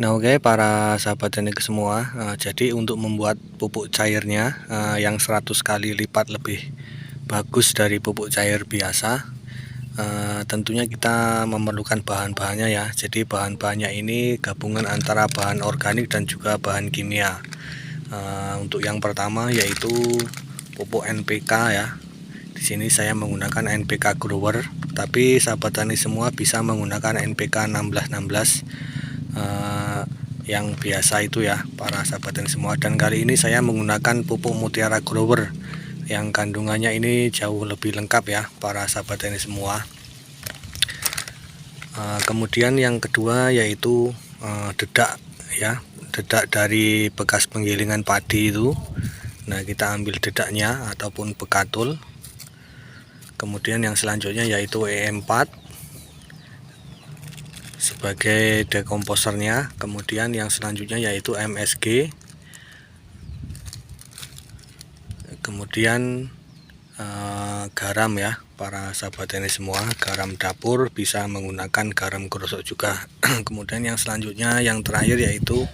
Nah, oke para sahabat teknik semua, jadi untuk membuat pupuk cairnya, yang 100 kali lipat lebih bagus dari pupuk cair biasa, tentunya kita memerlukan bahan-bahannya ya. Jadi bahan-bahannya ini gabungan antara bahan organik dan juga bahan kimia. Untuk yang pertama yaitu pupuk NPK ya. Di sini saya menggunakan NPK Grower, tapi sahabat tani semua bisa menggunakan NPK 1616 yang biasa itu ya para sahabat tani semua. Dan kali ini saya menggunakan pupuk Mutiara Grower yang kandungannya ini jauh lebih lengkap ya para sahabat tani semua. Kemudian yang kedua yaitu dedak ya, dedak dari bekas penggilingan padi itu. Nah, kita ambil dedaknya ataupun bekatul. Kemudian yang selanjutnya yaitu E4 sebagai dekomposernya. Kemudian yang selanjutnya yaitu MSG. Kemudian garam ya para sahabat ini semua, garam dapur, bisa menggunakan garam krosok juga. Kemudian yang selanjutnya yang terakhir yaitu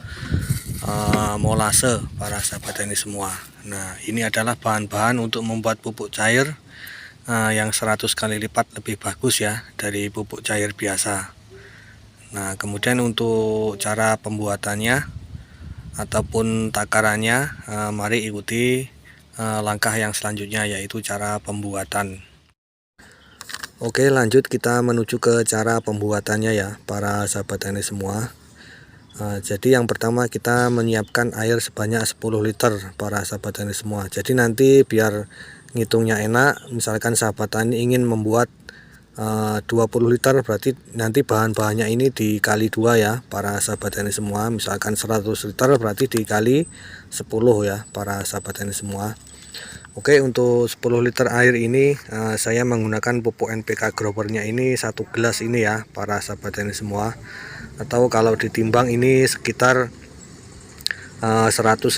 molase para sahabat ini semua. Nah, ini adalah bahan-bahan untuk membuat pupuk cair yang 100 kali lipat lebih bagus ya dari pupuk cair biasa. Nah, kemudian untuk cara pembuatannya ataupun takarannya, mari ikuti langkah yang selanjutnya yaitu cara pembuatan. Oke, lanjut kita menuju ke cara pembuatannya ya para sahabat tani semua. Jadi yang pertama kita menyiapkan air sebanyak 10 liter para sahabat tani semua. Jadi nanti biar ngitungnya enak, misalkan sahabat tani ingin membuat 20 liter, berarti nanti bahan-bahannya ini dikali 2 ya para sahabat tani semua. Misalkan 100 liter berarti dikali 10 ya para sahabat tani semua. Oke, untuk 10 liter air ini saya menggunakan pupuk NPK Growernya ini 1 gelas ini ya para sahabat tani semua. Atau kalau ditimbang ini sekitar 150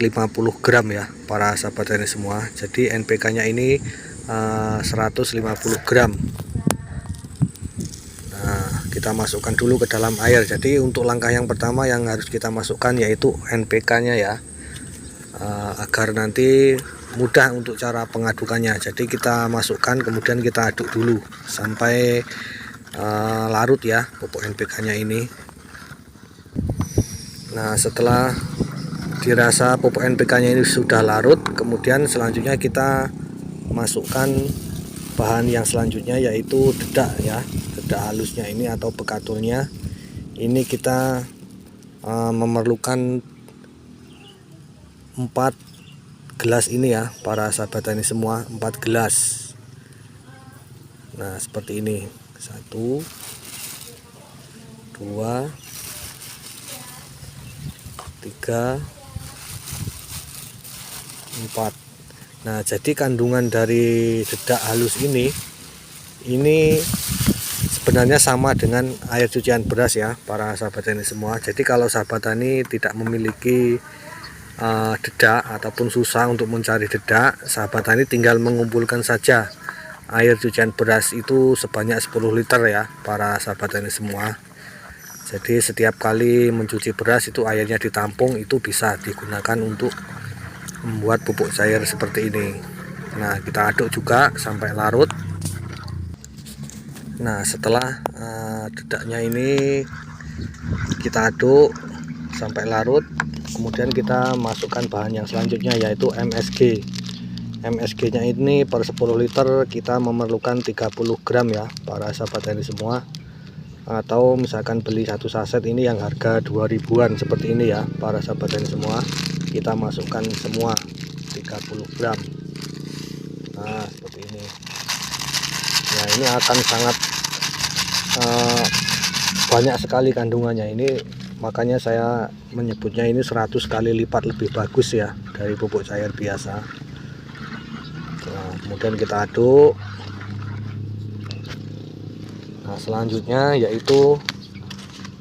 gram ya para sahabat tani semua. Jadi NPK nya ini 150 gram. Nah, kita masukkan dulu ke dalam air. Jadi untuk langkah yang pertama yang harus kita masukkan yaitu NPK nya ya, agar nanti mudah untuk cara pengadukannya. Jadi kita masukkan kemudian kita aduk dulu sampai larut ya pupuk NPK nya ini. Nah, setelah dirasa pupuk NPK nya ini sudah larut, kemudian selanjutnya kita masukkan bahan yang selanjutnya yaitu dedak ya, dedak halusnya ini atau bekatulnya. Ini kita memerlukan 4 gelas ini ya para sahabat tani semua, 4 gelas. Nah, seperti ini, 1 2 3 4. Nah, jadi kandungan dari dedak halus ini sebenarnya sama dengan air cucian beras ya para sahabat tani semua. Jadi kalau sahabat tani tidak memiliki dedak ataupun susah untuk mencari dedak, sahabat tani tinggal mengumpulkan saja air cucian beras itu sebanyak 10 liter ya para sahabat tani semua. Jadi setiap kali mencuci beras itu airnya ditampung, itu bisa digunakan untuk membuat pupuk cair seperti ini. Nah, kita aduk juga sampai larut. Nah, setelah dedaknya ini kita aduk sampai larut, kemudian kita masukkan bahan yang selanjutnya yaitu MSG. MSG nya ini per 10 liter kita memerlukan 30 gram ya para sahabat tani semua. Atau misalkan beli satu saset ini yang harga 2000-an seperti ini ya para sahabat tani semua, kita masukkan semua 30 gram. Nah, seperti ini. Nah, ini akan sangat banyak sekali kandungannya ini, makanya saya menyebutnya ini 100 kali lipat lebih bagus ya dari pupuk cair biasa. Nah, kemudian kita aduk. Nah, selanjutnya yaitu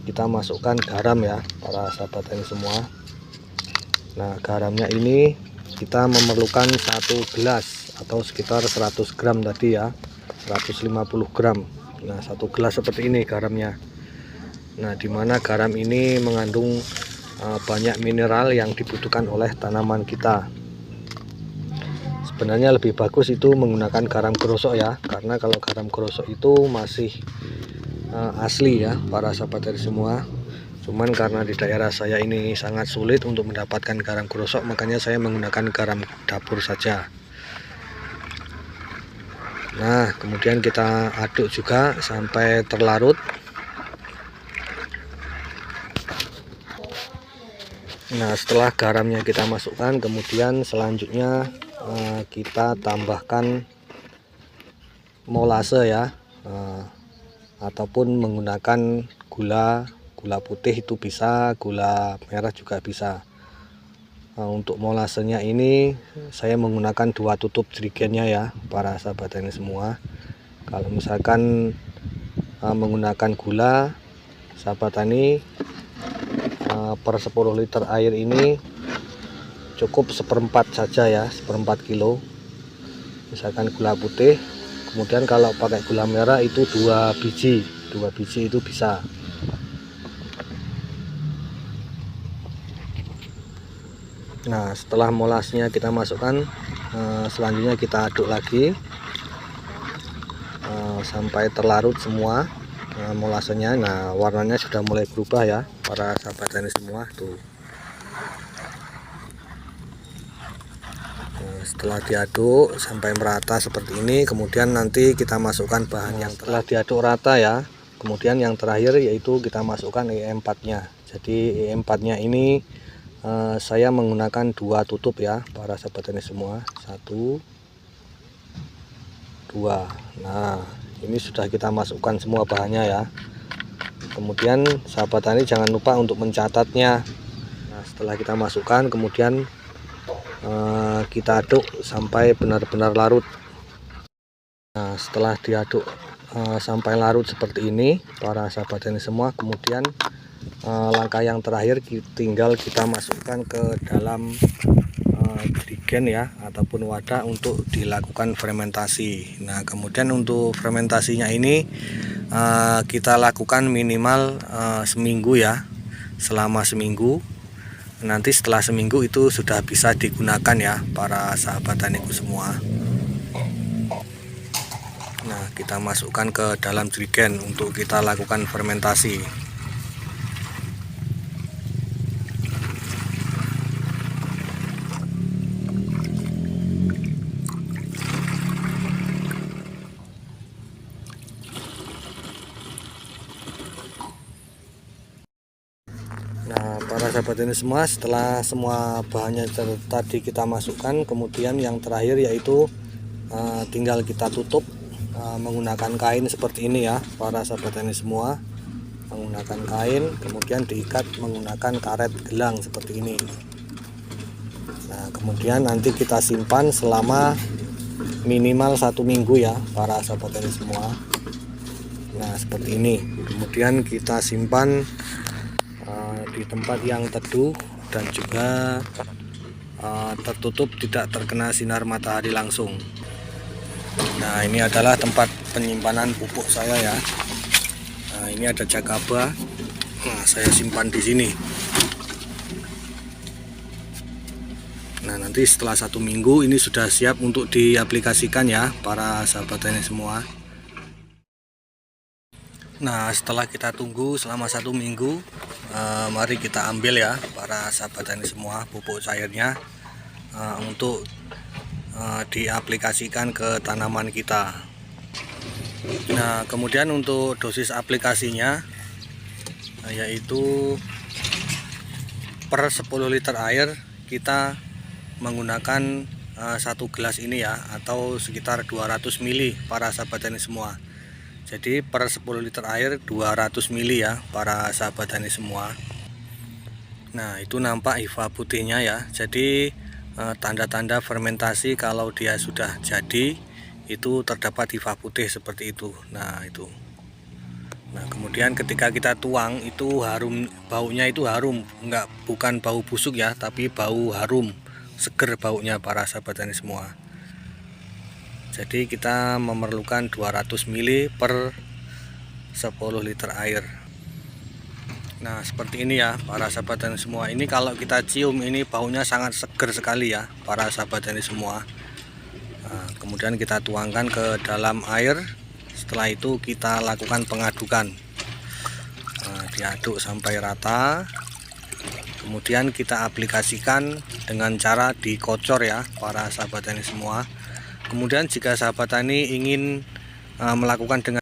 kita masukkan garam ya para sahabat tani semua. Nah, garamnya ini kita memerlukan 1 gelas atau sekitar 100 gram tadi ya, 150 gram. Nah, 1 gelas seperti ini garamnya. Nah, di mana garam ini mengandung banyak mineral yang dibutuhkan oleh tanaman kita. Sebenarnya lebih bagus itu menggunakan garam krosok ya, karena kalau garam krosok itu masih asli ya para sahabat tani semua. Cuman karena di daerah saya ini sangat sulit untuk mendapatkan garam krosok, makanya saya menggunakan garam dapur saja. Nah, kemudian kita aduk juga sampai terlarut. Nah, setelah garamnya kita masukkan, kemudian selanjutnya kita tambahkan molase ya, ataupun menggunakan gula putih itu bisa, gula merah juga bisa. Untuk molasenya ini saya menggunakan 2 tutup jerigennya ya para sahabat tani semua. Kalau misalkan menggunakan gula, sahabat tani, per 10 liter air ini cukup 1/4 saja ya, 1/4 kilo misalkan gula putih. Kemudian kalau pakai gula merah itu 2 biji itu bisa. Nah, setelah molasnya kita masukkan, selanjutnya kita aduk lagi sampai terlarut semua molasenya. Nah, warnanya sudah mulai berubah ya para sahabat tani semua tuh. Setelah diaduk sampai merata seperti ini, kemudian nanti kita masukkan bahan yang telah diaduk rata ya. Kemudian yang terakhir yaitu kita masukkan EM4 nya. Jadi EM4 nya ini saya menggunakan 2 tutup ya para sahabat tani semua, 1 2. Nah, ini sudah kita masukkan semua bahannya ya. Kemudian sahabat tani jangan lupa untuk mencatatnya. Nah, setelah kita masukkan, kemudian kita aduk sampai benar-benar larut. Nah, setelah diaduk sampai larut seperti ini para sahabat tani semua, kemudian langkah yang terakhir tinggal kita masukkan ke dalam jerigen ya, ataupun wadah untuk dilakukan fermentasi. Nah, kemudian untuk fermentasinya ini kita lakukan minimal seminggu ya, selama seminggu. Nanti setelah seminggu itu sudah bisa digunakan ya para sahabat taniku semua. Nah, kita masukkan ke dalam jerigen untuk kita lakukan fermentasi. Nah, para sahabat ini semua, setelah semua bahannya tadi kita masukkan, kemudian yang terakhir yaitu tinggal kita tutup menggunakan kain seperti ini ya para sahabat ini semua. Menggunakan kain, kemudian diikat menggunakan karet gelang seperti ini. Nah, kemudian nanti kita simpan selama minimal 1 minggu ya para sahabat ini semua. Nah, seperti ini. Kemudian kita simpan di tempat yang teduh dan juga tertutup, tidak terkena sinar matahari langsung. Nah, ini adalah tempat penyimpanan pupuk saya ya. Nah, ini ada jagaba. Nah, saya simpan di sini. Nah, nanti setelah 1 minggu ini sudah siap untuk diaplikasikan ya para sahabat tani semua. Nah, setelah kita tunggu selama 1 minggu, mari kita ambil ya para sahabat tani semua pupuk cairnya untuk diaplikasikan ke tanaman kita. Nah, kemudian untuk dosis aplikasinya yaitu per 10 liter air kita menggunakan 1 gelas ini ya, atau sekitar 200 ml para sahabat tani semua. Jadi per 10 liter air 200 ml ya para sahabat tani semua. Nah, itu nampak hifa putihnya ya. Jadi tanda-tanda fermentasi kalau dia sudah jadi itu terdapat hifa putih seperti itu. Nah, itu. Nah, kemudian ketika kita tuang itu harum, baunya itu harum, bukan bau busuk ya, tapi bau harum, seger baunya para sahabat tani semua. Jadi kita memerlukan 200 ml per 10 liter air. Nah, seperti ini ya para sahabat tani semua. Ini kalau kita cium ini baunya sangat seger sekali ya para sahabat tani semua. Nah, kemudian kita tuangkan ke dalam air. Setelah itu kita lakukan pengadukan. Nah, diaduk sampai rata. Kemudian kita aplikasikan dengan cara dikocor ya para sahabat tani semua. Kemudian jika sahabat tani ingin melakukan dengan